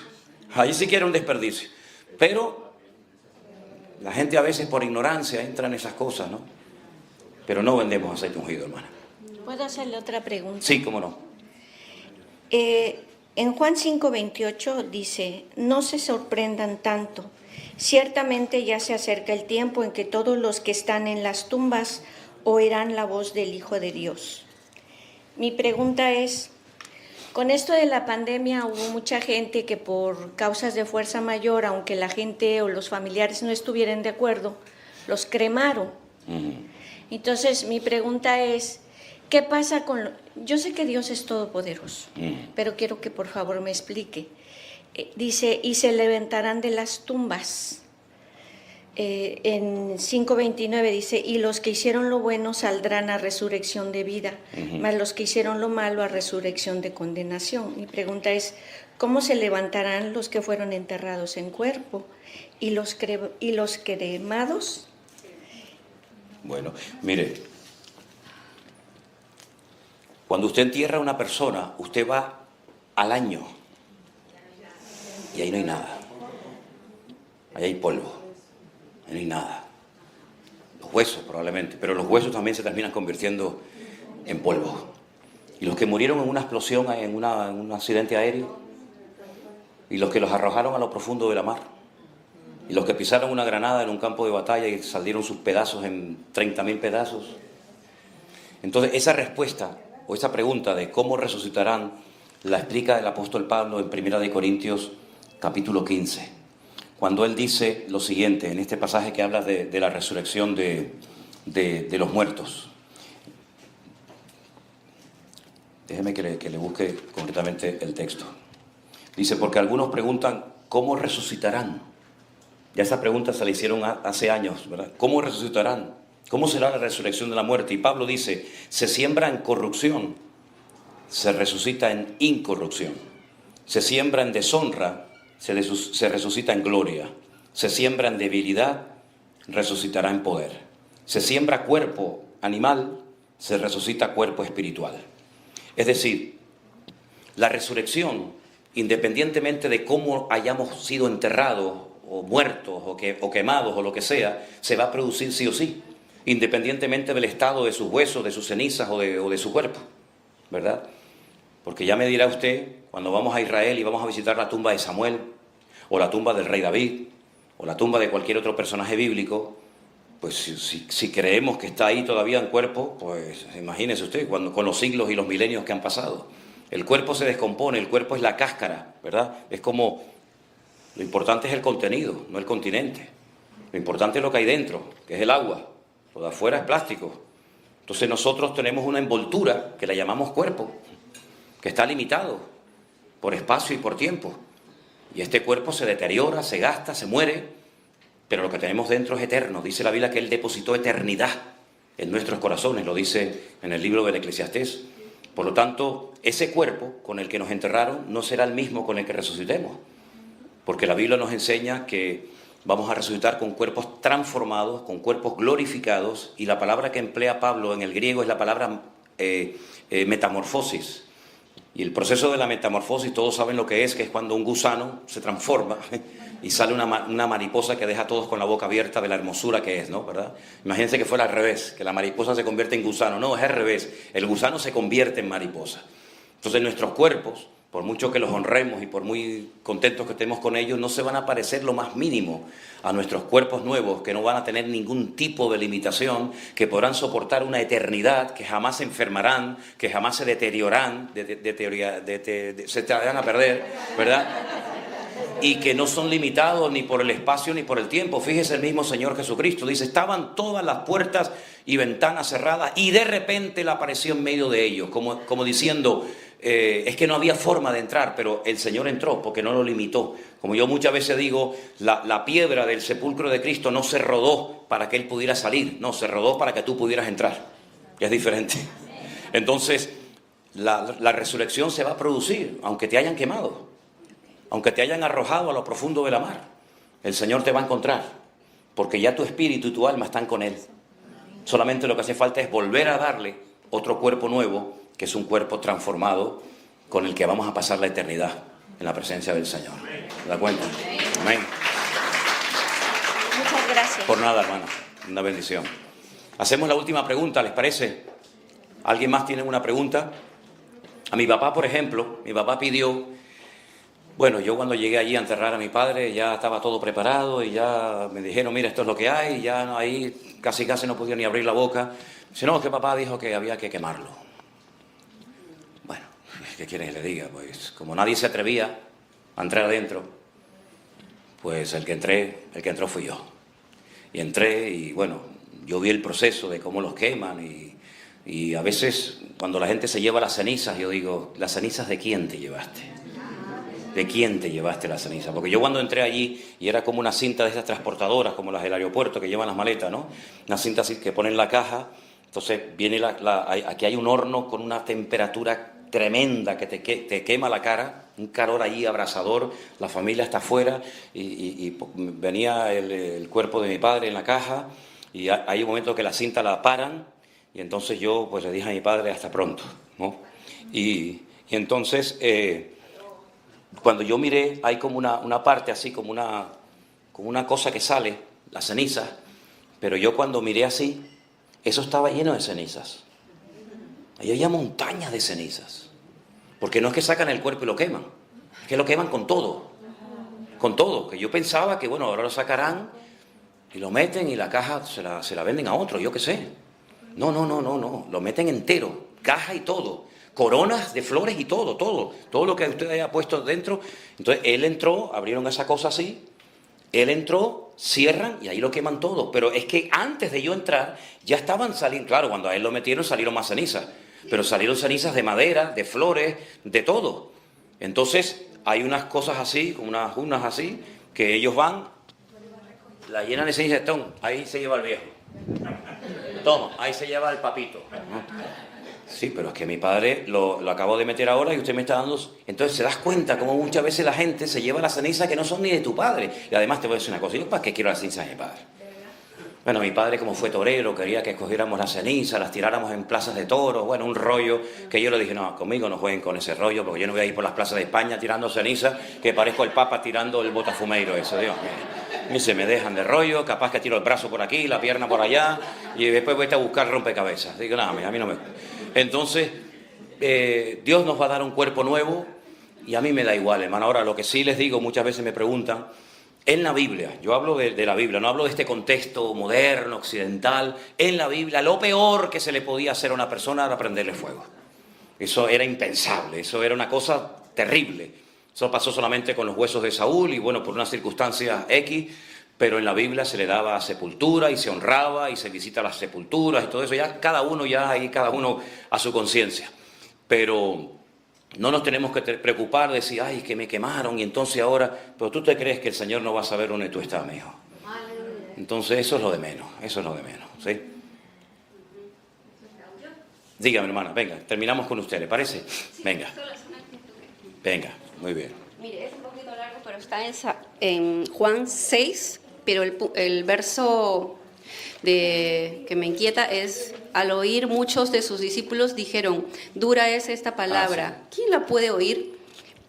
Speaker 2: Ahí sí que era un desperdicio. Pero la gente a veces por ignorancia entra en esas cosas, ¿no? Pero no vendemos aceite ungido, hermana.
Speaker 5: ¿Puedo hacerle otra pregunta?
Speaker 2: Sí, cómo no.
Speaker 5: En Juan 5:28 dice, no se sorprendan tanto. Ciertamente ya se acerca el tiempo en que todos los que están en las tumbas oirán la voz del Hijo de Dios. Mi pregunta es, con esto de la pandemia hubo mucha gente que por causas de fuerza mayor, aunque la gente o los familiares no estuvieran de acuerdo, los cremaron. Entonces mi pregunta es, ¿qué pasa con...? Yo sé que Dios es todopoderoso, pero quiero que por favor me explique. Dice, y se levantarán de las tumbas. En 5:29 dice, y los que hicieron lo bueno saldrán a resurrección de vida, mas los que hicieron lo malo a resurrección de condenación. Mi pregunta es, ¿cómo se levantarán los que fueron enterrados en cuerpo y los cremados?
Speaker 2: Bueno, mire, cuando usted entierra a una persona, usted va al año y ahí no hay nada. Ahí hay polvo. No hay nada. Los huesos probablemente, pero los huesos también se terminan convirtiendo en polvo. Y los que murieron en una explosión, en un accidente aéreo, y los que los arrojaron a lo profundo de la mar, y los que pisaron una granada en un campo de batalla y salieron sus pedazos en 30.000 pedazos, Entonces, esa respuesta o esa pregunta de cómo resucitarán la explica el apóstol Pablo en 1 Corintios capítulo 15, cuando él dice lo siguiente, en este pasaje que habla de la resurrección de los muertos. Déjeme que le busque concretamente el texto. Dice, porque algunos preguntan, ¿cómo resucitarán? Ya esa pregunta se la hicieron hace años, ¿verdad? ¿Cómo resucitarán? ¿Cómo será la resurrección de la muerte? Y Pablo dice, se siembra en corrupción, se resucita en incorrupción. Se siembra en deshonra, se resucita en gloria. Se siembra en debilidad, resucitará en poder. Se siembra cuerpo animal, se resucita cuerpo espiritual. Es decir, la resurrección, independientemente de cómo hayamos sido enterrados o muertos o quemados o lo que sea, se va a producir sí o sí, independientemente del estado de sus huesos, de sus cenizas o de su cuerpo, ¿verdad? Porque ya me dirá usted, cuando vamos a Israel y vamos a visitar la tumba de Samuel, o la tumba del rey David, o la tumba de cualquier otro personaje bíblico, pues si creemos que está ahí todavía en cuerpo, pues imagínese usted, con los siglos y los milenios que han pasado. El cuerpo se descompone, el cuerpo es la cáscara, ¿verdad? Es como, lo importante es el contenido, no el continente. Lo importante es lo que hay dentro, que es el agua. Lo de afuera es plástico. Entonces nosotros tenemos una envoltura que la llamamos cuerpo, que está limitado por espacio y por tiempo. Y este cuerpo se deteriora, se gasta, se muere, pero lo que tenemos dentro es eterno. Dice la Biblia que Él depositó eternidad en nuestros corazones, lo dice en el libro del Eclesiastés. Por lo tanto, ese cuerpo con el que nos enterraron no será el mismo con el que resucitemos, porque la Biblia nos enseña que vamos a resucitar con cuerpos transformados, con cuerpos glorificados, y la palabra que emplea Pablo en el griego es la palabra metamorfosis. Y el proceso de la metamorfosis, todos saben lo que es cuando un gusano se transforma y sale una mariposa que deja a todos con la boca abierta de la hermosura que es, ¿no? ¿Verdad? Imagínense que fuera al revés, que la mariposa se convierte en gusano. No, es al revés, el gusano se convierte en mariposa. Entonces nuestros cuerpos, por mucho que los honremos y por muy contentos que estemos con ellos, no se van a parecer lo más mínimo a nuestros cuerpos nuevos, que no van a tener ningún tipo de limitación, que podrán soportar una eternidad, que jamás se enfermarán, que jamás se deteriorarán, se te van a perder, ¿verdad? Y que no son limitados ni por el espacio ni por el tiempo. Fíjese el mismo Señor Jesucristo, dice, estaban todas las puertas y ventanas cerradas y de repente Él apareció en medio de ellos, como diciendo, es que no había forma de entrar, pero el Señor entró porque no lo limitó. Como yo muchas veces digo, la piedra del sepulcro de Cristo no se rodó para que Él pudiera salir, no, se rodó para que tú pudieras entrar, que es diferente. Entonces, la resurrección se va a producir, aunque te hayan quemado, aunque te hayan arrojado a lo profundo de la mar, el Señor te va a encontrar, porque ya tu espíritu y tu alma están con Él. Solamente lo que hace falta es volver a darle otro cuerpo nuevo, que es un cuerpo transformado con el que vamos a pasar la eternidad en la presencia del Señor. ¿Se da cuenta? Amén.
Speaker 5: Muchas gracias.
Speaker 2: Por nada, hermano. Una bendición. Hacemos la última pregunta, ¿les parece? ¿Alguien más tiene una pregunta? A mi papá, por ejemplo, mi papá pidió... Bueno, yo cuando llegué allí a enterrar a mi padre ya estaba todo preparado y ya me dijeron, mira, esto es lo que hay, y ya ahí casi no podía ni abrir la boca. Dice, no, es que papá dijo que había que quemarlo. Bueno, ¿qué quieren que le diga? Pues como nadie se atrevía a entrar adentro, pues el que entró fui yo. Y entré y bueno, yo vi el proceso de cómo los queman y a veces cuando la gente se lleva las cenizas, yo digo, ¿las cenizas de quién te llevaste? ¿De quién te llevaste la ceniza? Porque yo cuando entré allí, y era como una cinta de esas transportadoras, como las del aeropuerto que llevan las maletas, ¿no? Una cinta así que ponen la caja, entonces viene aquí hay un horno con una temperatura tremenda que te quema la cara, un calor allí abrasador, la familia está afuera, y venía el cuerpo de mi padre en la caja, y hay un momento que la cinta la paran, y entonces yo pues le dije a mi padre, hasta pronto, ¿no? Y entonces... cuando yo miré, hay como una parte así, como una cosa que sale, la ceniza, pero yo cuando miré así, eso estaba lleno de cenizas. Ahí había montañas de cenizas. Porque no es que sacan el cuerpo y lo queman, es que lo queman con todo. Con todo, que yo pensaba que bueno, ahora lo sacarán y lo meten y la caja se la venden a otro, yo qué sé. No, lo meten entero, caja y todo, coronas de flores y todo lo que usted haya puesto dentro. Entonces él entró, abrieron esa cosa así, él entró, cierran y ahí lo queman todo. Pero es que antes de yo entrar ya estaban saliendo, claro, cuando a él lo metieron salieron más cenizas, pero salieron cenizas de madera, de flores, de todo. Entonces hay unas cosas así, como unas urnas así, que ellos van, la llenan de ceniza, ahí se lleva el viejo. Toma, ahí se lleva el papito. Sí, pero es que mi padre lo acabo de meter ahora y usted me está dando... Entonces se das cuenta cómo muchas veces la gente se lleva las cenizas que no son ni de tu padre. Y además te voy a decir una cosa, ¿yo para qué quiero las cenizas de mi padre? Bueno, mi padre como fue torero, quería que escogiéramos las cenizas, las tiráramos en plazas de toros, bueno, un rollo que yo le dije, no, conmigo no jueguen con ese rollo, porque yo no voy a ir por las plazas de España tirando cenizas, que parezco el Papa tirando el botafumeiro eso, Dios mío. A mí se me dejan de rollo, capaz que tiro el brazo por aquí, la pierna por allá, y después voy a buscar rompecabezas. Digo, nada, a mí no me... Entonces, Dios nos va a dar un cuerpo nuevo, y a mí me da igual, hermano. Ahora, lo que sí les digo, muchas veces me preguntan, en la Biblia, yo hablo de la Biblia, no hablo de este contexto moderno, occidental, en la Biblia, lo peor que se le podía hacer a una persona era prenderle fuego. Eso era impensable, eso era una cosa terrible. Eso pasó solamente con los huesos de Saúl y bueno, por una circunstancia X, pero en la Biblia se le daba sepultura y se honraba y se visita las sepulturas y todo eso, ya cada uno a su conciencia. Pero no nos tenemos que preocupar de decir, ay, que me quemaron y entonces ahora, pero tú te crees que el Señor no va a saber dónde tú estás, mijo. Entonces eso es lo de menos, ¿sí? Dígame, hermana, venga, terminamos con usted, ¿le parece? Venga. Venga, muy bien.
Speaker 6: Mire, es un poquito largo, pero está en Juan 6, pero el verso que me inquieta es, al oír muchos de sus discípulos dijeron, dura es esta palabra, ¿quién la puede oír?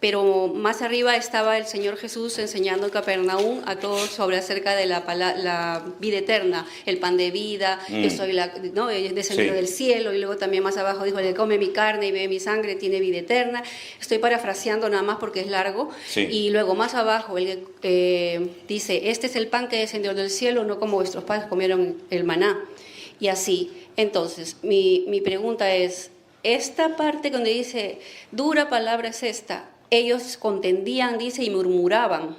Speaker 6: Pero más arriba estaba el Señor Jesús enseñando en Capernaum a todos sobre acerca de la vida eterna, el pan de vida, yo soy he descendido del cielo, y luego también más abajo dijo, el que come mi carne y bebe mi sangre tiene vida eterna. Estoy parafraseando nada más porque es largo. Sí. Y luego más abajo dice, este es el pan que descendió del cielo, no como vuestros padres comieron el maná. Y así. Entonces, mi pregunta es, esta parte donde dice, dura palabra es esta, ellos contendían, dice, y murmuraban,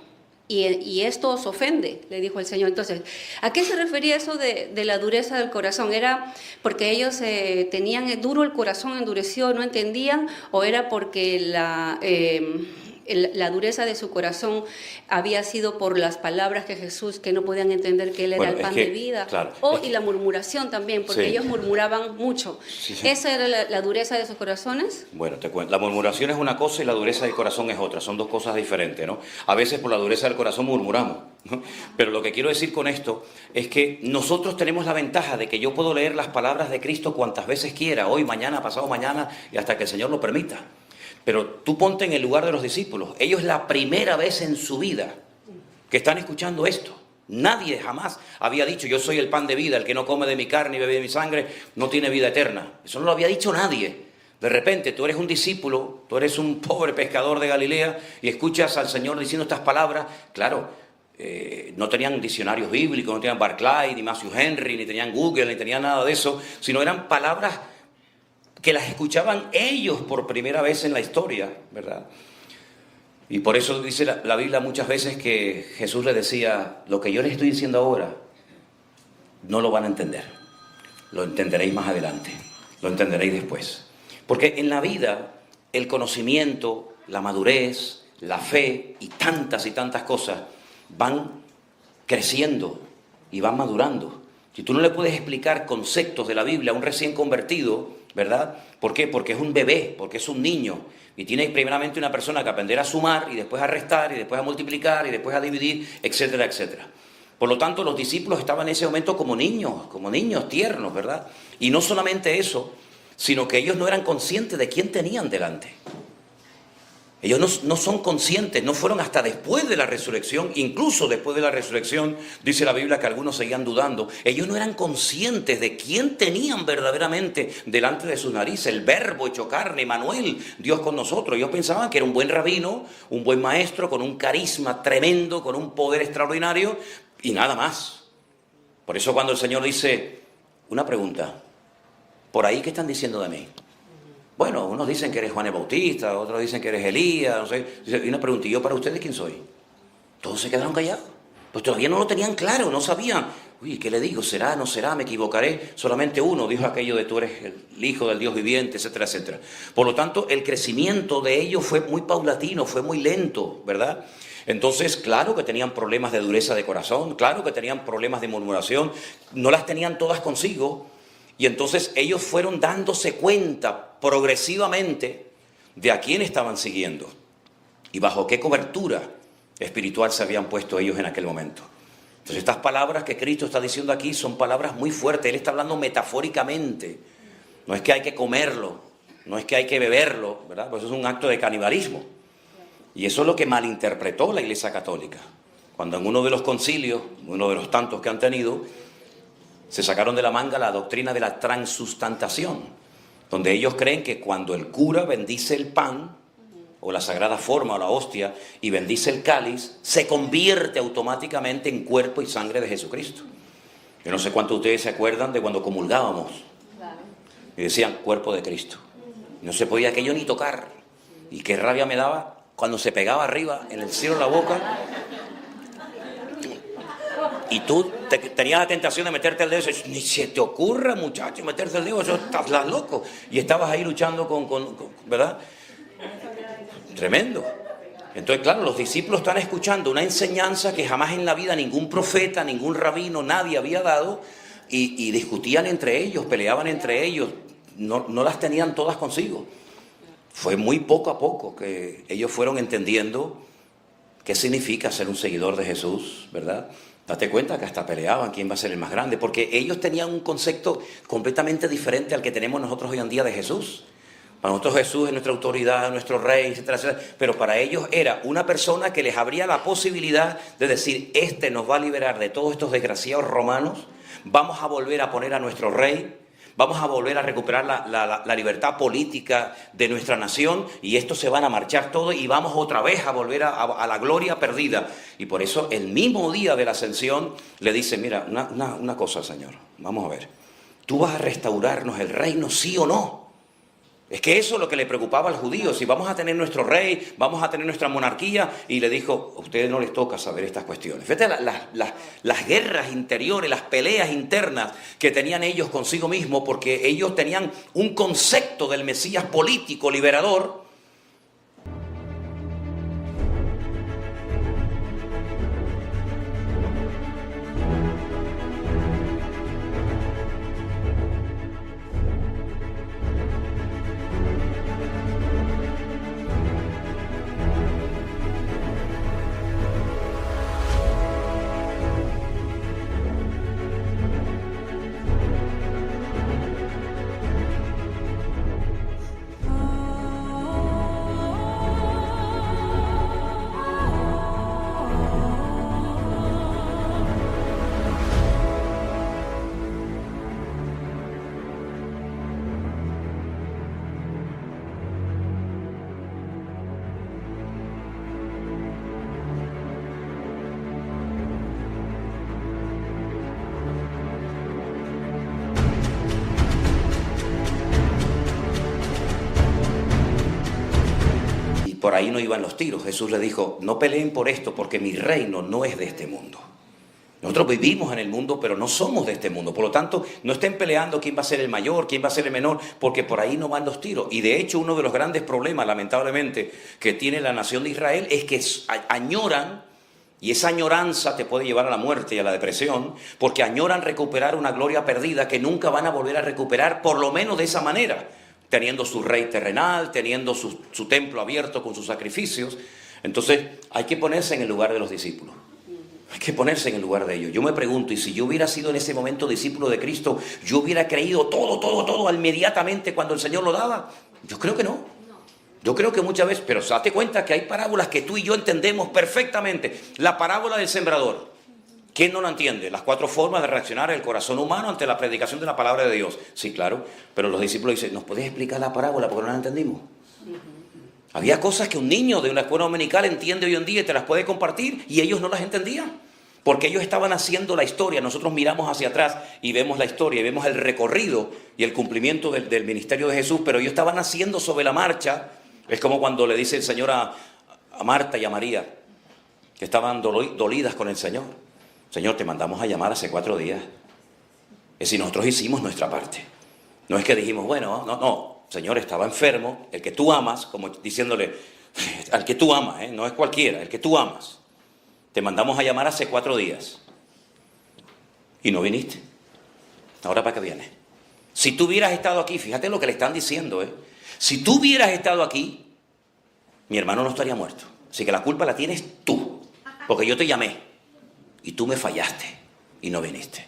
Speaker 6: y esto os ofende, le dijo el Señor. Entonces, ¿a qué se refería eso de la dureza del corazón? ¿Era porque ellos tenían duro el corazón, endurecido, no entendían, o era porque la dureza de su corazón había sido por las palabras que Jesús, que no podían entender que Él era el pan de vida? Claro, y la murmuración también, porque ellos murmuraban mucho. Sí. ¿Esa era la dureza de sus corazones?
Speaker 2: Bueno, te cuento. La murmuración es una cosa y la dureza del corazón es otra. Son dos cosas diferentes, ¿no? A veces por la dureza del corazón murmuramos, ¿no? Pero lo que quiero decir con esto es que nosotros tenemos la ventaja de que yo puedo leer las palabras de Cristo cuantas veces quiera, hoy, mañana, pasado mañana, y hasta que el Señor lo permita. Pero tú ponte en el lugar de los discípulos. Ellos la primera vez en su vida que están escuchando esto. Nadie jamás había dicho, yo soy el pan de vida, el que no come de mi carne y bebe de mi sangre no tiene vida eterna. Eso no lo había dicho nadie. De repente tú eres un discípulo, tú eres un pobre pescador de Galilea y escuchas al Señor diciendo estas palabras. Claro, no tenían diccionarios bíblicos, no tenían Barclay, ni Matthew Henry, ni tenían Google, ni tenían nada de eso, sino eran palabras que las escuchaban ellos por primera vez en la historia, ¿verdad? Y por eso dice la Biblia muchas veces que Jesús le decía, lo que yo les estoy diciendo ahora, no lo van a entender. Lo entenderéis más adelante, lo entenderéis después. Porque en la vida, el conocimiento, la madurez, la fe y tantas cosas van creciendo y van madurando. Si tú no le puedes explicar conceptos de la Biblia a un recién convertido, ¿verdad? ¿Por qué? Porque es un bebé, porque es un niño. Y tiene primeramente una persona que aprender a sumar y después a restar y después a multiplicar y después a dividir, etcétera, etcétera. Por lo tanto, los discípulos estaban en ese momento como niños tiernos, ¿verdad? Y no solamente eso, sino que ellos no eran conscientes de quién tenían delante. Ellos no son conscientes, no fueron hasta después de la resurrección, incluso después de la resurrección, dice la Biblia que algunos seguían dudando. Ellos no eran conscientes de quién tenían verdaderamente delante de sus narices, el Verbo hecho carne, Emmanuel, Dios con nosotros. Ellos pensaban que era un buen rabino, un buen maestro, con un carisma tremendo, con un poder extraordinario y nada más. Por eso cuando el Señor dice, una pregunta, por ahí, ¿qué están diciendo de mí? Bueno, unos dicen que eres Juan el Bautista, otros dicen que eres Elías, no sé. Y una pregunta, ¿y yo para ustedes quién soy? Todos se quedaron callados. Pues todavía no lo tenían claro, no sabían. Uy, ¿qué le digo? ¿Será? ¿No será? ¿Me equivocaré? Solamente uno dijo aquello de tú eres el Hijo del Dios viviente, etcétera, etcétera. Por lo tanto, el crecimiento de ellos fue muy paulatino, fue muy lento, ¿verdad? Entonces, claro que tenían problemas de dureza de corazón, claro que tenían problemas de murmuración, no las tenían todas consigo. Y entonces ellos fueron dándose cuenta progresivamente de a quién estaban siguiendo y bajo qué cobertura espiritual se habían puesto ellos en aquel momento. Entonces estas palabras que Cristo está diciendo aquí son palabras muy fuertes. Él está hablando metafóricamente. No es que hay que comerlo, no es que hay que beberlo, ¿verdad? Pues eso es un acto de canibalismo. Y eso es lo que malinterpretó la Iglesia Católica. Cuando en uno de los concilios, uno de los tantos que han tenido, se sacaron de la manga la doctrina de la transustantación, donde ellos creen que cuando el cura bendice el pan, o la sagrada forma o la hostia, y bendice el cáliz, se convierte automáticamente en cuerpo y sangre de Jesucristo. Yo no sé cuántos de ustedes se acuerdan de cuando comulgábamos y decían cuerpo de Cristo. No se podía aquello ni tocar. Y qué rabia me daba cuando se pegaba arriba en el cielo de la boca. Y tú tenías la tentación de meterte el dedo. Ni se te ocurra, muchacho, meterte el dedo, eso estás loco. Y estabas ahí luchando con ¿verdad? Tremendo. Entonces, claro, los discípulos están escuchando una enseñanza que jamás en la vida ningún profeta, ningún rabino, nadie había dado, y discutían entre ellos, peleaban entre ellos, no las tenían todas consigo. Fue muy poco a poco que ellos fueron entendiendo qué significa ser un seguidor de Jesús, ¿verdad? Date cuenta que hasta peleaban quién va a ser el más grande, porque ellos tenían un concepto completamente diferente al que tenemos nosotros hoy en día de Jesús. Para nosotros Jesús es nuestra autoridad, nuestro rey, etcétera, etcétera. Pero para ellos era una persona que les abría la posibilidad de decir, este nos va a liberar de todos estos desgraciados romanos, vamos a volver a poner a nuestro rey, vamos a volver a recuperar la libertad política de nuestra nación, y estos se van a marchar todos y vamos otra vez a volver a la gloria perdida. Y por eso el mismo día de la ascensión le dice, mira, una cosa, Señor, vamos a ver, ¿tú vas a restaurarnos el reino, sí o no? Es que eso es lo que le preocupaba al judío, si vamos a tener nuestro rey, vamos a tener nuestra monarquía, y le dijo, a ustedes no les toca saber estas cuestiones. Fíjate las guerras interiores, las peleas internas que tenían ellos consigo mismos, porque ellos tenían un concepto del Mesías político, liberador. Por ahí no iban los tiros. Jesús le dijo, no peleen por esto, porque mi reino no es de este mundo. Nosotros vivimos en el mundo, pero no somos de este mundo. Por lo tanto, no estén peleando quién va a ser el mayor, quién va a ser el menor, porque por ahí no van los tiros. Y de hecho, uno de los grandes problemas, lamentablemente, que tiene la nación de Israel es que añoran, y esa añoranza te puede llevar a la muerte y a la depresión, porque añoran recuperar una gloria perdida que nunca van a volver a recuperar, por lo menos de esa manera, teniendo su rey terrenal, teniendo su templo abierto con sus sacrificios. Entonces hay que ponerse en el lugar de los discípulos, hay que ponerse en el lugar de ellos. Yo me pregunto, y si yo hubiera sido en ese momento discípulo de Cristo, ¿yo hubiera creído todo inmediatamente cuando el Señor lo daba? Yo creo que no. Yo creo que muchas veces, pero date cuenta que hay parábolas que tú y yo entendemos perfectamente. La parábola del sembrador, ¿quién no la entiende? Las 4 formas de reaccionar el corazón humano ante la predicación de la palabra de Dios. Sí, claro, pero los discípulos dicen, ¿nos podés explicar la parábola porque no la entendimos? Había cosas que un niño de una escuela dominical entiende hoy en día y te las puede compartir, y ellos no las entendían. Porque ellos estaban haciendo la historia. Nosotros miramos hacia atrás y vemos la historia, y vemos el recorrido y el cumplimiento del ministerio de Jesús, pero ellos estaban haciendo sobre la marcha. Es como cuando le dice el Señor a Marta y a María, que estaban dolidas con el Señor. Señor, te mandamos a llamar hace 4 días. Es decir, nosotros hicimos nuestra parte. No es que dijimos, bueno, no, Señor, estaba enfermo, el que tú amas, como diciéndole, al que tú amas, no es cualquiera, el que tú amas. Te mandamos a llamar hace 4 días. Y no viniste. ¿Ahora para qué vienes? Si tú hubieras estado aquí, fíjate lo que le están diciendo, Si tú hubieras estado aquí, mi hermano no estaría muerto. Así que la culpa la tienes tú. Porque yo te llamé y tú me fallaste y no viniste.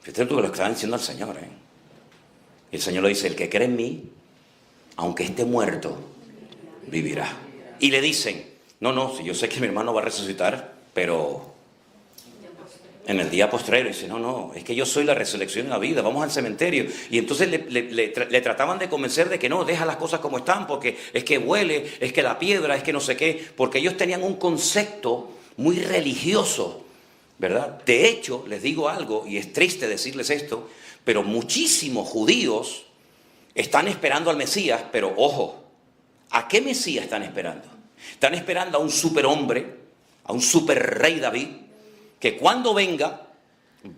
Speaker 2: Fíjate lo que le están diciendo al Señor, Y el Señor le dice, el que cree en mí, aunque esté muerto, vivirá. Y le dicen, no, si yo sé que mi hermano va a resucitar, pero en el día postrero. Dice, no, es que yo soy la resurrección y la vida, vamos al cementerio. Y entonces le trataban de convencer de que no, deja las cosas como están, porque es que huele, es que la piedra, es que no sé qué, porque ellos tenían un concepto muy religioso, ¿verdad? De hecho, les digo algo, y es triste decirles esto, pero muchísimos judíos están esperando al Mesías, pero ojo, ¿a qué Mesías están esperando? Están esperando a un superhombre, a un superrey David, que cuando venga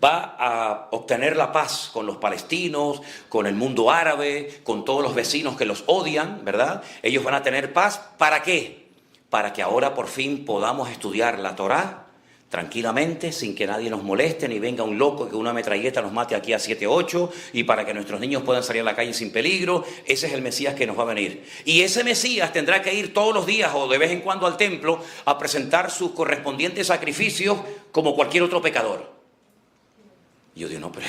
Speaker 2: va a obtener la paz con los palestinos, con el mundo árabe, con todos los vecinos que los odian, ¿verdad? Ellos van a tener paz. ¿Para qué? Para que ahora por fin podamos estudiar la Torá tranquilamente, sin que nadie nos moleste, ni venga un loco que una metralleta nos mate aquí a 7, 8, y para que nuestros niños puedan salir a la calle sin peligro. Ese es el Mesías que nos va a venir. Y ese Mesías tendrá que ir todos los días o de vez en cuando al templo a presentar sus correspondientes sacrificios como cualquier otro pecador. Y yo digo, no, pero,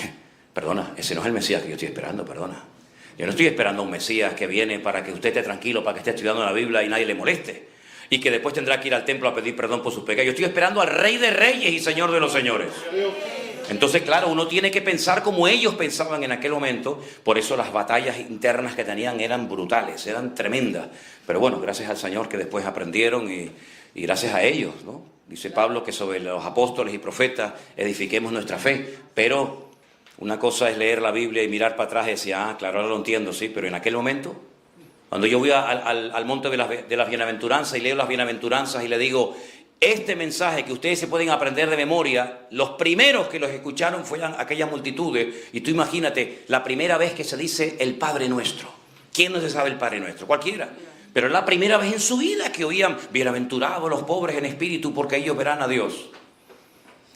Speaker 2: perdona, ese no es el Mesías que yo estoy esperando, perdona. Yo no estoy esperando a un Mesías que viene para que usted esté tranquilo, para que esté estudiando la Biblia y nadie le moleste, y que después tendrá que ir al templo a pedir perdón por sus pecados. Yo estoy esperando al Rey de Reyes y Señor de los Señores. Entonces, claro, uno tiene que pensar como ellos pensaban en aquel momento. Por eso las batallas internas que tenían eran brutales, eran tremendas. Pero bueno, gracias al Señor que después aprendieron y gracias a ellos, ¿no? Dice Pablo que sobre los apóstoles y profetas edifiquemos nuestra fe. Pero una cosa es leer la Biblia y mirar para atrás y decir, claro, ahora lo entiendo, sí, pero en aquel momento, cuando yo voy al monte de las bienaventuranzas y leo las bienaventuranzas y le digo, este mensaje que ustedes se pueden aprender de memoria, los primeros que los escucharon fueron aquellas multitudes. Y tú imagínate, la primera vez que se dice el Padre Nuestro. ¿Quién no se sabe el Padre Nuestro? Cualquiera. Pero es la primera vez en su vida que oían, bienaventurados los pobres en espíritu, porque ellos verán a Dios.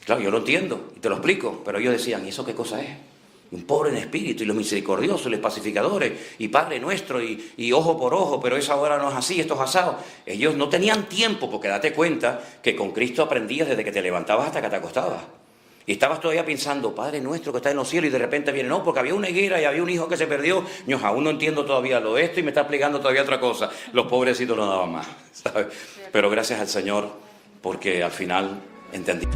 Speaker 2: Claro, yo lo entiendo y te lo explico, pero ellos decían, ¿y eso qué cosa es? Un pobre en espíritu, y los misericordiosos, y los pacificadores, y Padre Nuestro, y ojo por ojo, pero eso ahora no es así, esto es asado. Ellos no tenían tiempo, porque date cuenta que con Cristo aprendías desde que te levantabas hasta que te acostabas. Y estabas todavía pensando, Padre Nuestro que está en los cielos, y de repente viene, no, porque había una higuera y había un hijo que se perdió. Yo aún no entiendo todavía lo de esto y me está explicando todavía otra cosa. Los pobrecitos no daban más, ¿sabes? Pero gracias al Señor, porque al final entendí.